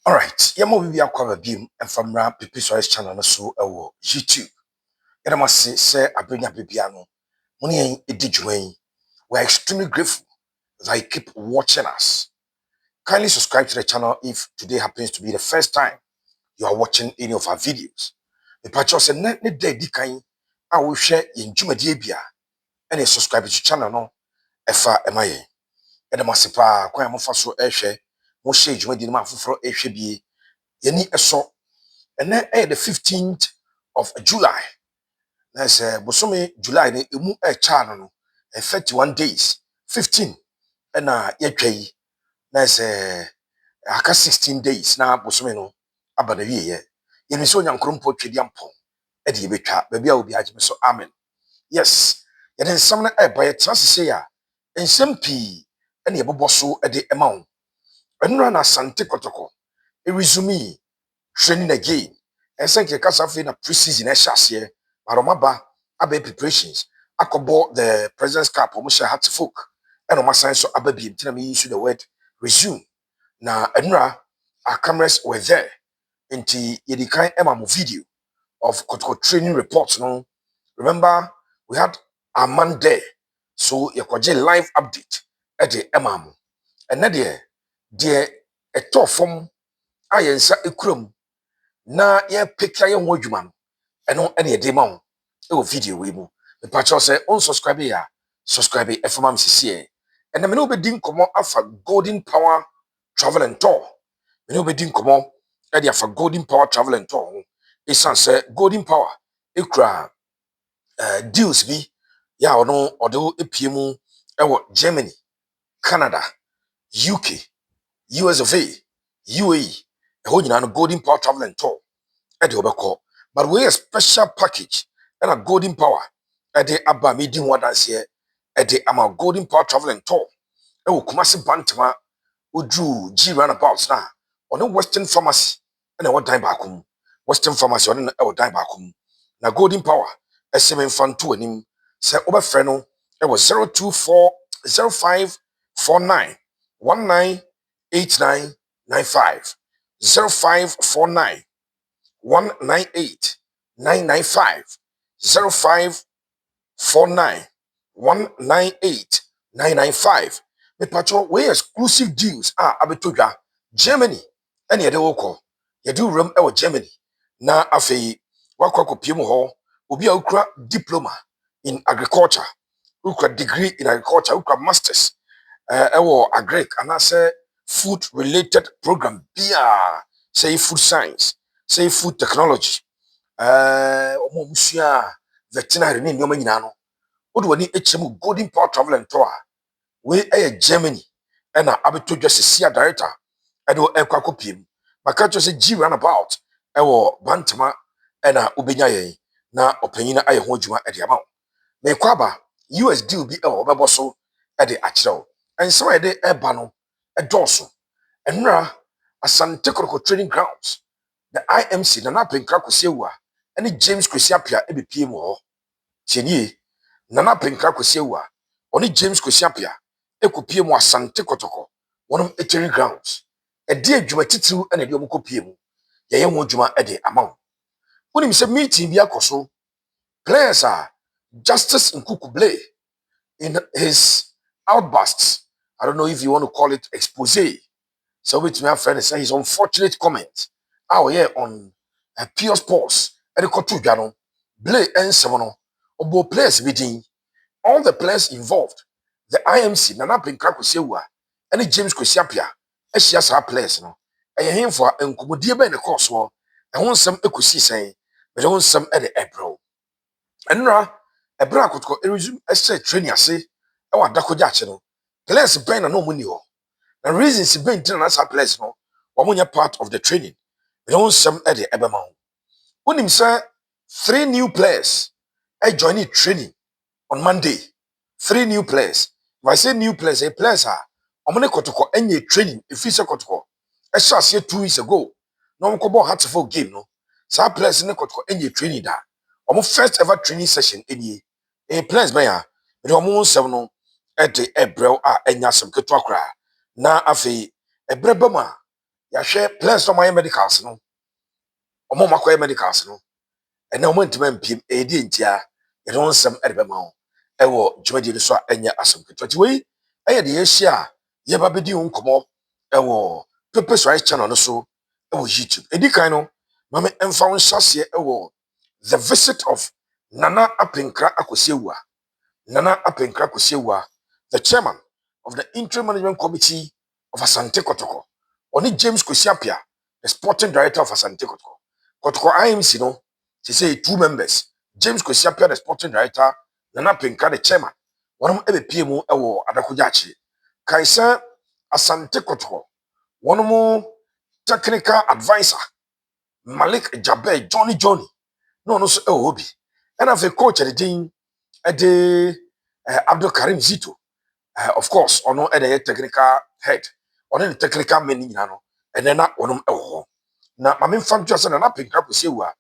All right, yamo bibi akwa beam and from rap Pipiso's channel no so YouTube. Yama say abenya bibia no. Money edijwen. We're extremely grateful that you keep watching us. Kindly subscribe to the channel if today happens to be the first time you are watching any of our videos. The patch say ne day di kan I will share in Jumadi bia and subscribe to the channel no efa emaye. Yama sepa kwa mo faso ehwe mo share Jumadi no ma foforo ehwe bi yeni eso. And then the 15th of July. That's Bosome July ne emu channel no 31 days. 15 and yetway. That's aka 16 days na Bosome no abana wiye. Yemi so nyankrompo twediampo e de betwa ba bia obi agye so amen. Yes. Yeden sam na ba ye transese ya ensem pi ene yebobo so de ema wo. Enura na Asante Kotoko. E resume training again. And thank you, Kasafi na pre-season here. Maromaba, abe preparations. Akobo the President's Cup, Omusha Hatfolk, and Oma Science so Ababi, tell me use the word resume. Now, Enra, our cameras were there. Inti Yedikai Emma video of Kotoko training reports. No, remember we had a man there, so you could live update at the Emma. And that dear, a tough form, I answer a crum. Na ye picture ye ho adwuma no eno ene de ma wo e wo video we mu me pa cho say unsubscribe ya subscribe e fama msisi e ena me no be din komo afa golden power travel and tour me no be din komo e de afa golden power travel and tour ho e san say golden power e kura deals bi ya ono odo epie mu e wo Germany, Canada, UK, US of A, UAE e ho nyina no golden power travel and tour at the obeko. But we a special package and a golden power at the abba meeting what dance here at the ama golden power traveling tour. E wo kumasi bantama udru G roundabouts na on a Western Pharmacy and a one time back Western Pharmacy on a time back na golden power SM fan to him say over freno it was 0240549198995 0549 198995 0549 198995. Me patcho we exclusive deals abetodwa Germany and ye de woko ye do room e Germany na afei wakwa piem ho obi a ukra diploma in agriculture, ukra degree in agriculture, ukra masters ewo agric and say food related program bia say food science, say food technology, omo musua veterinary ni nyoma nyina no. Odo wani echemu golden power travel and tour. We Germany and abetodwa sesia director edo ekwa kopiem. Maka cho se G roundabout ewo bantama na ubenya yen na opanyina aye ho adwuma e de ama. Me kwaba US deal bi ewo bebo so e de akyerew. Enso e de eba no e doso. Enra Asante Kotoko training grounds. The IMC Nana Penkra Kosiewa and James Appiah e be PM ho. Tienie Nana Penkra Kosiewa oni James Appiah e ko PM Asante Kotoko. One of training grounds. E de adwuma titiru e na de omko PM. Ye ho adwuma e de ama. Woni se meeting bi akoso. Players are Justice Nkukuble in his outbursts. I don't know if you want to call it expose. So with my friend say his unfortunate comment. Yeah, on Appiah sports. And the kotu jano. Blay and Samono. Obo players meeting. All the players involved. The IMC, Nana Pinkaku Sewa, and James Appiah. As she has her players, no. And him for Nkubudia by the course war. And want some ekusi saying, but I want some at the April. And ra a bracket ko resume essay training ase e wa dakoja ache no. Players ben na no money ho. The reasons ben tin na sa players no. Wa part of the training. They don't some at the ebema ho. Unim say 3 new players joining training on Monday. 3 new players. If I say new players, players are omone Kotoko enye training if you say Kotoko. E sha say 2 weeks ago. No ko bo heartful game no. Sa players ne Kotoko enye training da. Omo first ever training session enie. Players by ya. But omo nsem no e de ebrel enya sem keto akra. Na afei ebreba ma ya hwe plans no my medicals no omo makoy medicals no ena omo ntima mpiem edi ntia ye don sem erebe ma ho ewo dwumadi no so a enya asem ketoti we eye de yehia ye ba bedi nkomo ewo purpose right channel no so ewo YouTube edi kan no mame emfa won hyase ewo the visit of Nana Appiah Akosiewa. Nana Appiah Akosiewa, the chairman of the interim management committee of Asante Kotoko. Oni James Appiah, the sporting director of Asante Kotoko. Kotoko IMC no, she say two members. James Appiah, the sporting director, Nana Appiah, the chairman. One of them PMO ewo adakujachi. Kaisa Asante Kotoko. One more technical advisor, Malik Jabe, Johnny. No so ewo bi. And of a coach at the team, de Abdul Karim Zito, of course, ono the technical head, ono the technical man nyina no, and then na ono ewo. Na mame fam just na pinka ko sewa.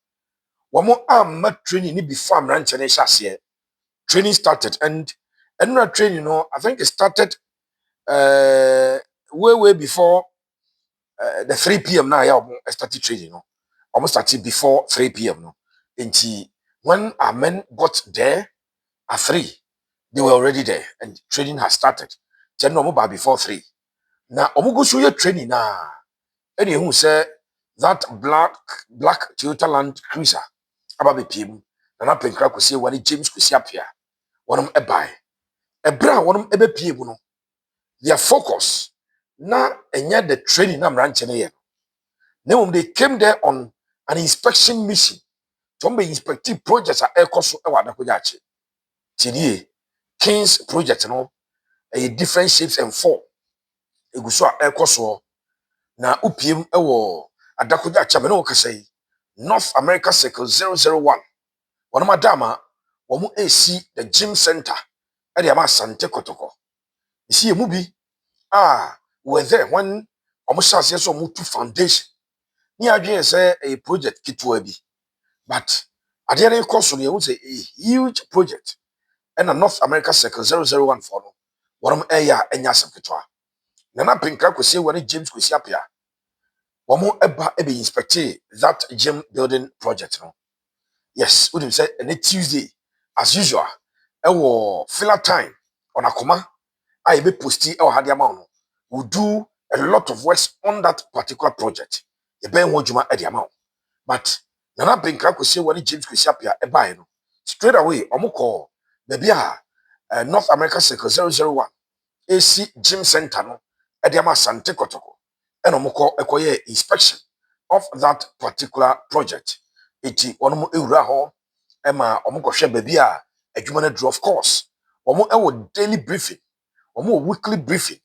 Womo am training ni before am ranch na hyase. Training started and na training no, I think it started way before the 3 p.m. now ya started training no. Almost started before 3 p.m. no. Enti when our men got there at 3, they were already there and training has started. Then no more before 3. Now omugo so your training na any who say that black Toyota Land Cruiser ababe piem na penkra ko say wani James Appiah wonum ebai ebra wonum ebe piem no their focus na enya the training na mranche ne ye no they came there on an inspection mission to be inspecting projects at ekoso e wa adako yache tidie Kings project no a different shapes and form eguso a ekoso na upiem ewo adakoja acha me no kase North America Circle 001 one madama womu AC the gym center e dey am Asante Kotoko isi emu bi were there when omo chance so omo to foundation ni adwen say a project kitwa bi but ade na cost no you say a huge project and a North America Circle 001 for no wonom eya enya sepetwa Nana Appiah ko say wani James Appiah womo eba ebe inspect that gym building project no yes we say any Tuesday as usual ewo filler time on akoma I be posti e hade ama no we do a lot of works on that particular project e ben ho djuma e de ama but Nana Appiah ko say wani James Appiah e buy no straight away omukọ baby North America Circle 001 AC Gym Center no Ediama Asante Kotoko and omoko ekoye inspection of that particular project. Iti onomo ewura ho ema omoko hwe baby a adwuma na draw of course. Omo ewo daily briefing, omo weekly briefing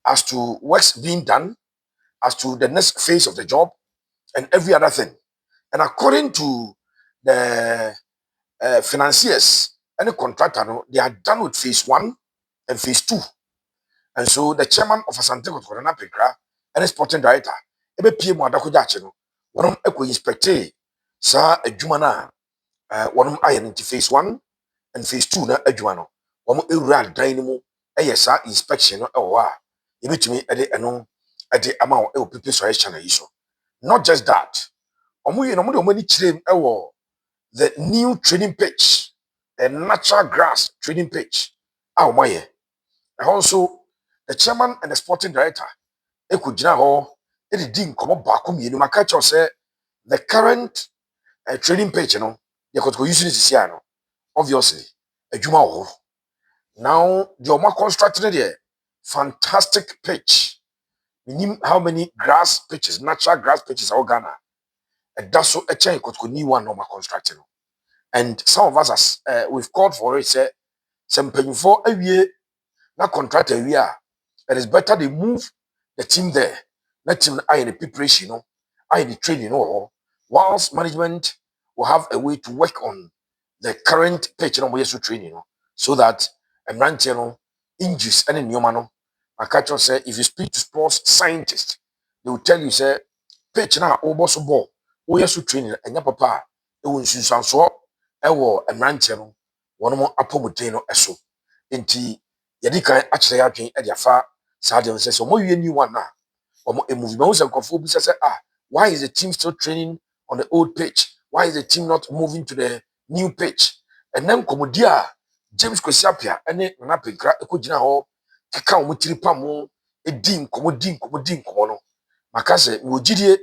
as to works being done, as to the next phase of the job and every other thing. And according to the financiers and the contractor, no, they are done with phase 1 and phase 2. And so the chairman of Asante Kotoko Nana Appiah and the sporting director, ebe PM adako jache no, wonom eko inspecte sa adwuma na wonom aye no phase 1 and phase 2 na adwuma no. Womo ewura dan ni mu eye sa inspection no ewo a ebetumi ede eno ede ama wo ewo pipi so channel yi so. Not just that. Omo ye no mo de omo ni kirem ewo the new training pitch, a natural grass training pitch. Omo ye. And also the chairman and the sporting director ekugina ho e di nkomo baako mienu maka cho say the current training pitch no they could use this year no obviously adwuma wo now the oma constructed there fantastic pitch minim how many grass pitches natural grass pitches are Ghana and that's so a chain could new one no constructing and some of us as we've called for it say some for a year na contractor we are it is better they move the team there. Let team I in the preparation, I in the training, whilst management will have a way to work on the current pitch, training, so that a man channel injuries any new man. I catch you say if you speak to sports scientists, they will tell you say pitch now almost ball, training and your papa, it will soon so a man channel, one more apomuteno eso. Inti yadi kan actually adwen e dia fa sa de nse so mo wie new one na a movement was a conform say why is the team still training on the old pitch? Why is the team not moving to the new pitch? And then komodia James Kwasi Appiah ene na penkra ekogina ho keka o mutiri pam edin komodin komo no maka se wo gidie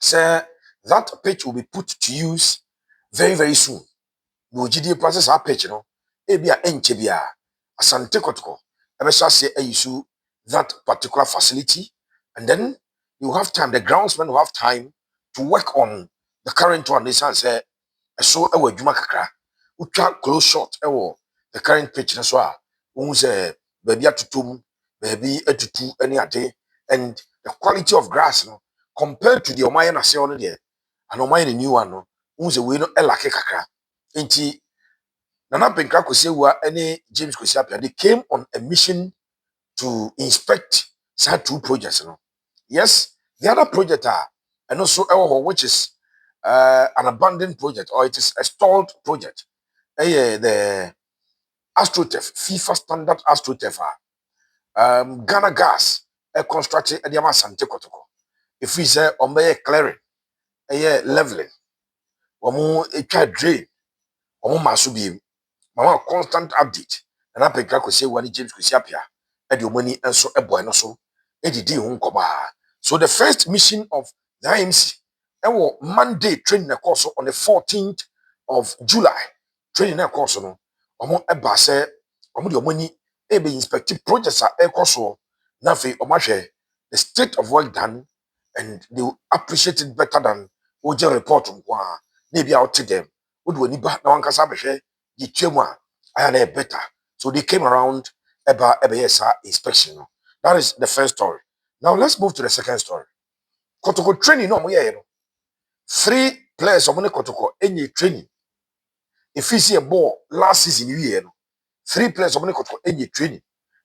say that pitch will be put to use very very soon. No GD process our pitch, no. Ebia enchebia. Asante Kotoko. Ebesha say issue that particular facility, and then you have time. The groundsmen will have time to work on the current one. This say so ewe juma kakra. Ucha close shot ewo the current pitch na so a. Who say baby atutum, baby atutu any ade, and the quality of grass no compared to the Omayan ase on there, and Omayan the new one no. Who say we no elake kakra. Nti Nana Penkra Kosewa any James Kwasi Appiah, they came on a mission to inspect such two projects. No? Yes, the other project are and also which is an abandoned project or it is a stalled project. The AstroTurf, FIFA standard AstroTurf, Ghana Gas, a constructed at the Asante Kotoko. If we say clearing, leveling, a drain, masubi. Mama constant update. And I think I could say when James Kwasi Appiah and your money and so a boy no so edidi unkoba. So the first mission of the IMC Monday training a course on the 14th of July. Training a course no. Omo eba say omo your money be inspective projects are a course nafe omahwe the state of work done and they will appreciate it better than oje report nkwa. Na be out to them. Would we ba na wankasa behwe I had a better. So they came around about EBS inspection. No? That is the first story. Now let's move to the second story. Kotoko training, no, yeah, you know. 3 players of Kotoko, any training. If you see a ball last season, you know, 3 players of Kotoko, any training.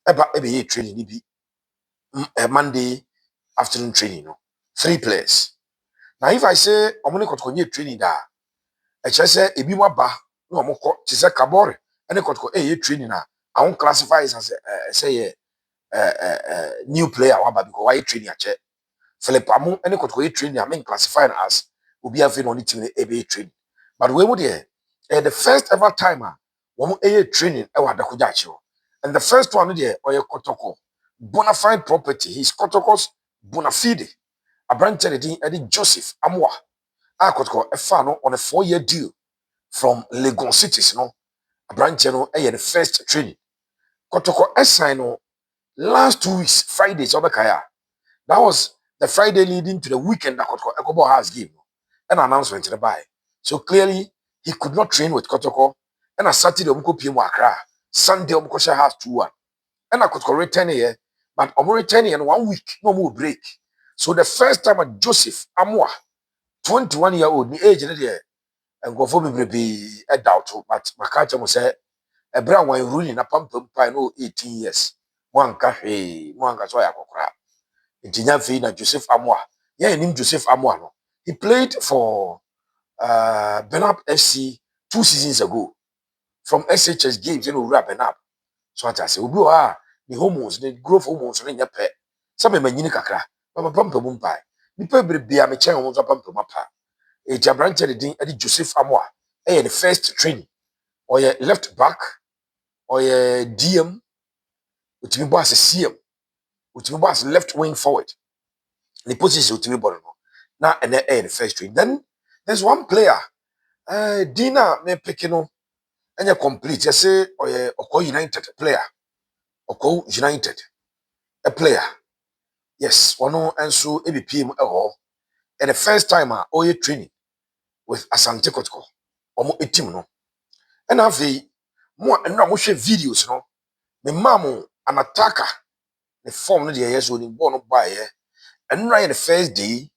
About EBA training, be a Monday afternoon training. No? 3 players. Now, if I say, Kotoko, training, da, I just say, a bima ba, no more, she said, Kabore. And kotoko training na I won't classify it as say new player waba because why training ache Philip Amu any kotoko training I mean classified as will be having on it in the training. But we would the first ever timer one training and the first one there or kotoko bona fide property his kotoko's bona fide a branch Eddie Joseph Amwa kotoko a fan on a 4-year deal from Legon cities no a branch the first training Kotoko assign no last 2 weeks Fridays obekaya. That was the Friday leading to the weekend that Kotoko Ekobo has game. An announcement to the buy. So clearly he could not train with Kotoko. And a Saturday Omko PM Accra. Sunday Omko has 2-1. And I could return here, but I'm returning in 1 week, no more break. So the first time at Joseph Amwa, 21-year-old, the age there, and go for me be a doubt, but Makacha must say a brown wine ruling a pump by no 18 years. One cafe, one casoya cocra. Engineer Fina Joseph Amwa. Yeah, named Joseph Amwa. No. He played for Benap FC 2 seasons ago. From SHS games, you know, wrap Benap. So I say, Ubu the hormones, the growth hormones in your pet. Some of my kakra, Papa Pumper Mumpai. The pebble be a mechan was a pumper mapa. A jabranch Eddie Joseph Amwa. The first training. Or your left back, or your DM, which me boss a CM, which me boss left wing forward. The position to me ball now and the first training. Then there's one player, Dina me picking and you complete. You say or United player, or United a player. Yes, one and so ABPM and the first time I training with Asante Kotoko or a team no. And have the more and no videos no. Me mamu an attacker the form the years when born by and right the first day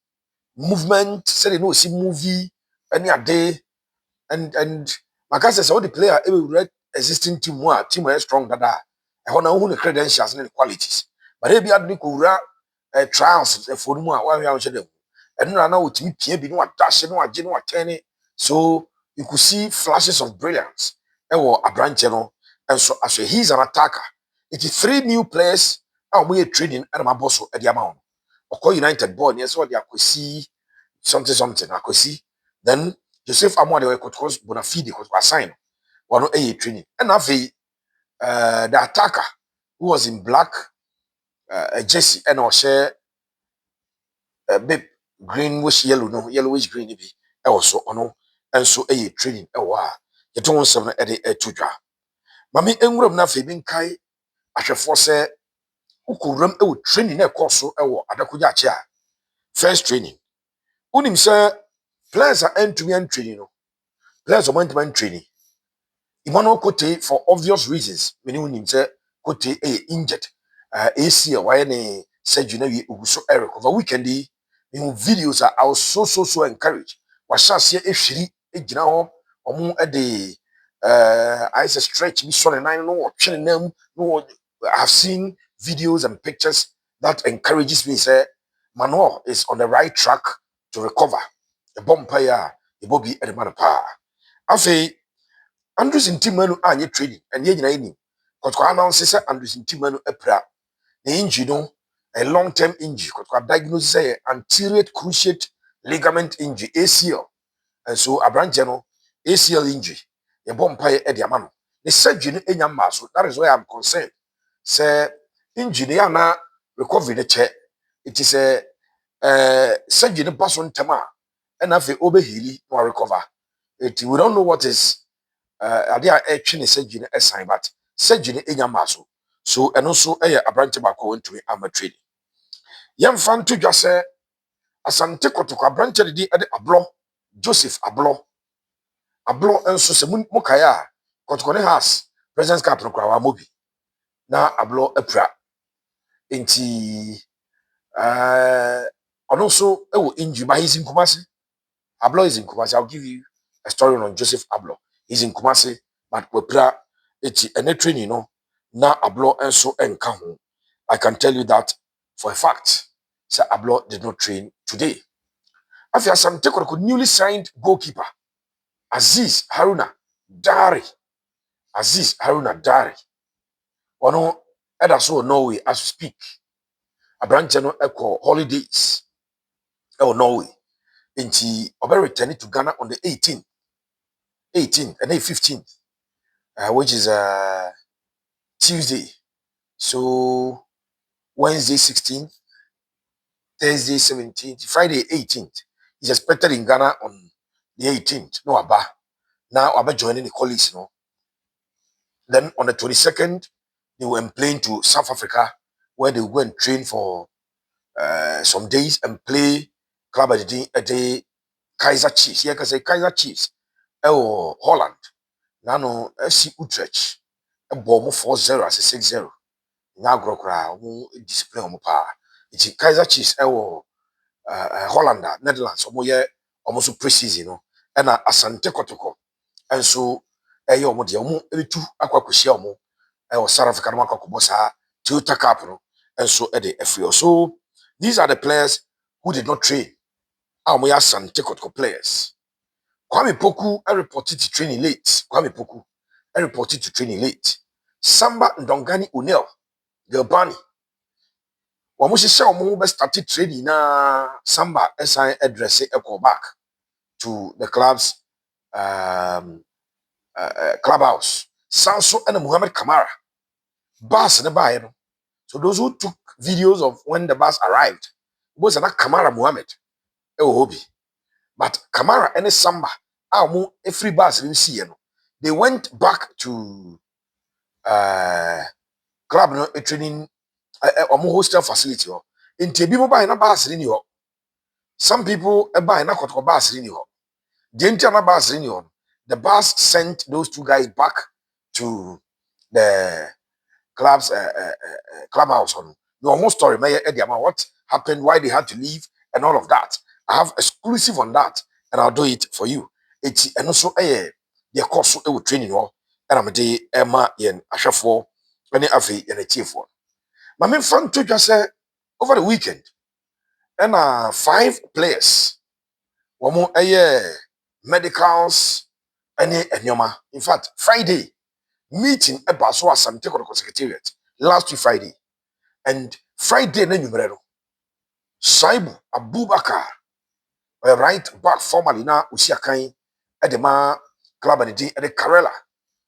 movement say they know see movie any a day and my guy says all the player every red existing team one team is strong dada I want to own the credentials and the qualities but they be at the trials for the one we are them and now with me pia be no dash no agye no atene so you could see flashes of brilliance or a branch no and so as he's an attacker it is 3 new players and we are training and my boss at the amount Oko United board, yes, what they are Kwasi something Kwasi. Then Joseph Amwa de Kotoko Bonafide because was sign one a training. And after the attacker who was in black jersey and or share big greenish yellow, no yellowish green be also ono and so a training a wa. You don't want some at the two jar. Mami enwuram na fe bin kai ahwefo se ukuram e training na ekoso e wo adakoja ache a first training unim se players are end to end training no players are man training Imano Kote for obvious reasons many unim se Kote injured ACL why ne surgery na wi oguso recover weekend yi videos are I was so encouraged washase ehwiri egina ho omo de I say stretch me so nine no twene nam no I've seen videos and pictures that encourages me say Manuel is on the right track to recover the bumpire the bobby and the man pa afi Andrews in Timanu anye training and ye nyina ni kotko announce say Andrews in Timanu epra the injury no a long term injury kotko diagnosis say anterior cruciate ligament injury ACL and so abranche no ACL injury ye bumpire e de ama no the surgery no enya maso that is why I'm concerned say injury ya na recovery the che it is a surgery no pass on tema and afi obehili no recover it we don't know what is ade a etwe ne surgery no sign but surgery no enya maso so eno so abranche ba ko ntumi amatrade yemfa nto dwa se asante kotoko abranche de ablo Joseph ablo enso se mukaya kotoko ne has presence cap no kwa wa mobi na ablo apra enti ono so ewo injury but he's in Kumasi. Ablo is in Kumasi. I'll give you a story on Joseph Ablo. He's in Kumasi but wepra eti ene training no na Ablo enso enka ho. I can tell you that for a fact. Sir Ablo did not train today. After some take newly signed goalkeeper Aziz Haruna Dari. Aziz Haruna Dari. Ono eda so Norway as we speak. Abranche no echo holidays. Norway. Nti obe return to Ghana on the 18th and then 15th, which is Tuesday. So Wednesday 16th, Thursday 17th, Friday 18th. He's expected in Ghana on the 18th. No Abba. Now Abba joining the colleagues, no. Then on the 22nd, they were playing to South Africa, where they will go and train for some days and play club at the Kaiser Chiefs. Yeah, because Kaiser Chiefs. Holland. Nano FC Utrecht. A bomb 4-0 as a 6-0. Now grokra discipline omo pa. It's Kaiser Chiefs Hollander, Netherlands, almost pre-season, no. And Asante Kotoko. And so omo de omo ebitu akwakosia omo South Africa no akwakobosa Toyota Cup no. And so the FAO. So these are the players who did not train. Omo ya Asante Kotoko players. Kwame Poku reported to training late. Kwame Poku reported to training late. Samba Ndongani Unel, Gelbani. Wamushisha omo started training na Samba SI address echo back to the club's clubhouse. Sanso and Muhammad Kamara. Bus the buy. So those who took videos of when the bus arrived was not Kamara Muhammad. Hobby. But Kamara and Samba, every bus you see, they went back to club no training hostel facility. In Tebi buy na bus in you. Some people buy na kotko bus in you. The bus in you. The bus sent those two guys back to the club's clubhouse. No more story. What happened? Why they had to leave and all of that. I have exclusive on that, and I'll do it for you. It's and also the course training and I'm a day Emma in Ashafo any afi and a chief one. My main fun to just say over the weekend and 5 players. One more medicals any enyoma. In fact, Friday meeting about so Asante Kotoko Secretariat last week Friday and Friday na numero Shaibu Abubakar, right back formerly na Usiakai, Edema, Club and the Karela,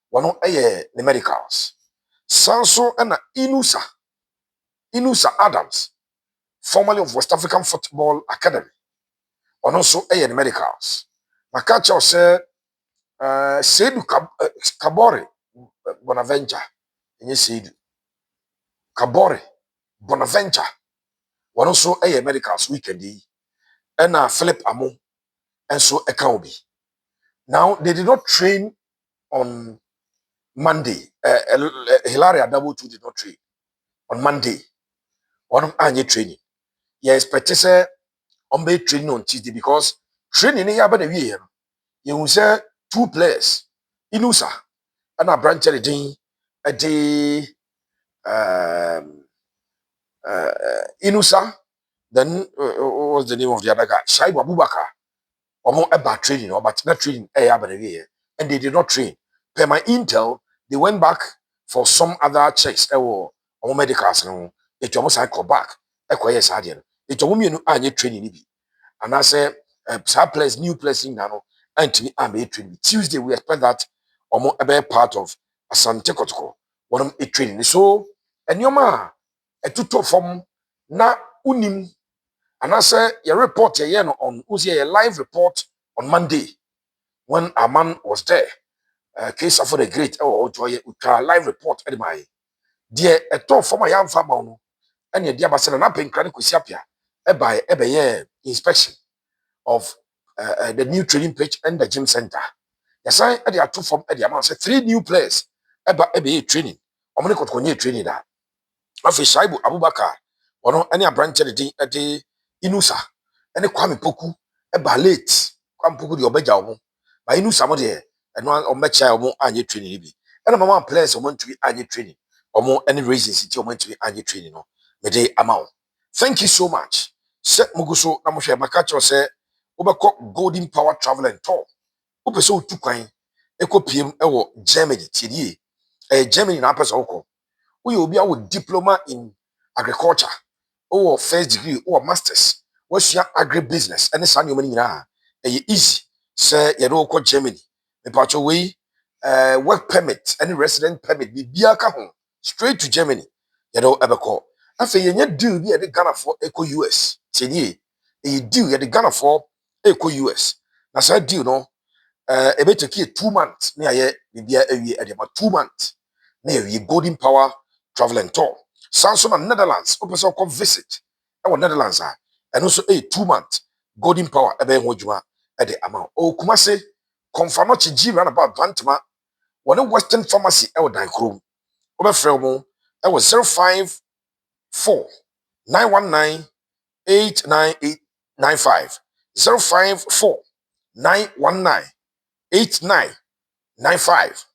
one the medicals. Sanso and Inusa Adams, formerly of West African Football Academy, one also the medicals. Makacha said, Seidu Kabore Bonaventure, and you Seidu Kabore Bonaventure, one also medicals weekend, and Philip Amo, and so Ekaubi. Now, they did not train on Monday. Hilaria Double Two did not train on Monday. One of any training. You expect to say on be training on Tuesday because training here about the year. You will say two players. Inusa and a branch of a day Inusa. Then what was the name of the other guy? Shaibu Abubakar. Omo about training or but not training and they did not train. Per my intel, they went back for some other checks. Or medicals no. It almost I call back. Yes, I did. It almost any training be. And I say some place, new place in Nano, and to me I made training. Tuesday we expect that omo a part of Asante Kotoko. One of it training. So and your ma a tutor from na unim. And I say your report on Uzi a live report on Monday when a man was there. Case for the great joy live report at my dear a talk for my young farmer and your dear Basana Napping Cranicusapia by inspection of the new training pitch and the gym center. Yes, I had two from Eddie Amount, three new players about training. I'm going to continue training that. Afei Shaibu Abubakar ono ene abranche de Inusa ene Kwame Poku e ba late Kwame Poku de obeja omo ba Inusa mo de eno o mecha omo anye training bi ene mama players omo ntwi anye training omo ene reasons ti omo ntwi anye training no me de amount. Thank you so much. Se muguso na mo hwe maka cho se obekọ Golden Power Travel and Tour opese otu kwan ekopiem ewo Germany tidie Germany na apese okọ we will be our diploma in agriculture or first degree or masters. What's your agribusiness? And it's your money now. Easy. Say you know Germany. The part way work permit, any resident permit, be biaka home straight to Germany. You know ever call. After you do be at the Ghana for Eco US. Say you do at the Ghana for Eco US. That's how do you know a better key 2 months near ye be at about 2 months. Near ye Golden Power Travel and Tour. Samsung and Netherlands, open so come visit. Our Netherlands are and also a 2 month Golden Power ebe wojuma at the amount. Oh, Kumase, confirm not G run about Bantama, one Western Pharmacy, our Dankroom. Over Frelmo, that was 054 919 89895. 054 919 8995.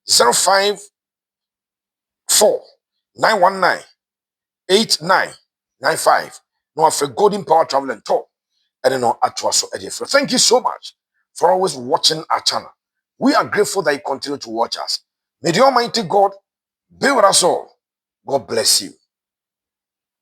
054 919 8995. No, after Golden Power Travel and Tour. And then at so thank you so much for always watching our channel. We are grateful that you continue to watch us. May the Almighty God be with us all. God bless you.